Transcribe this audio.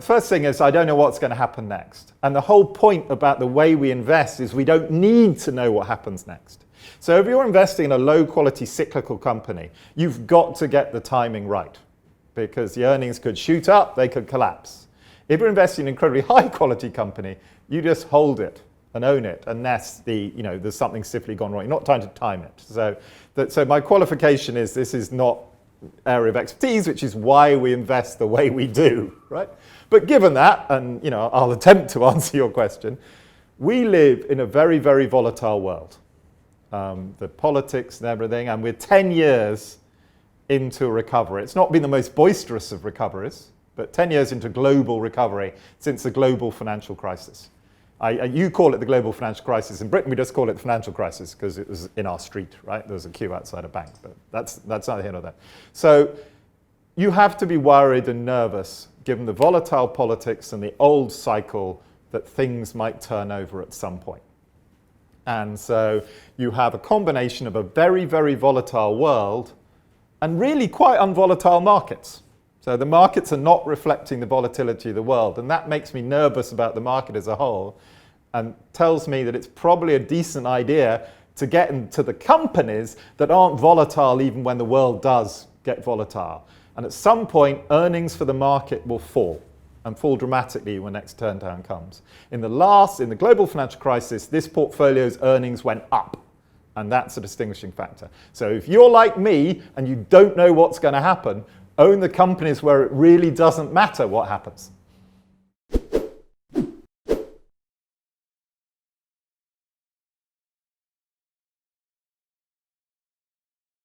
First thing is, I don't know what's going to happen next. And the whole point about the way we invest is we don't need to know what happens next. So if you're investing in a low-quality cyclical company, you've got to get the timing right, because the earnings could shoot up, they could collapse. If you're investing in an incredibly high-quality company, you just hold it and own it, unless there's something simply gone wrong. You're not trying to time it. So my qualification is this is not area of expertise, which is why we invest the way we do, right? But given that, and I'll attempt to answer your question, we live in a very, very volatile world. The politics and everything, and we're 10 years into a recovery. It's not been the most boisterous of recoveries, but 10 years into global recovery since the global financial crisis. You call it the global financial crisis. In Britain, we just call it the financial crisis because it was in our street, right? There was a queue outside a bank, but that's neither here nor there. So you have to be worried and nervous, given the volatile politics and the old cycle, that things might turn over at some point. And so you have a combination of a very, very volatile world and really quite unvolatile markets. So the markets are not reflecting the volatility of the world, and that makes me nervous about the market as a whole and tells me that it's probably a decent idea to get into the companies that aren't volatile even when the world does get volatile. And at some point, earnings for the market will fall, and fall dramatically when next turndown comes. In the global financial crisis, this portfolio's earnings went up, and that's a distinguishing factor. So if you're like me and you don't know what's going to happen, own the companies where it really doesn't matter what happens.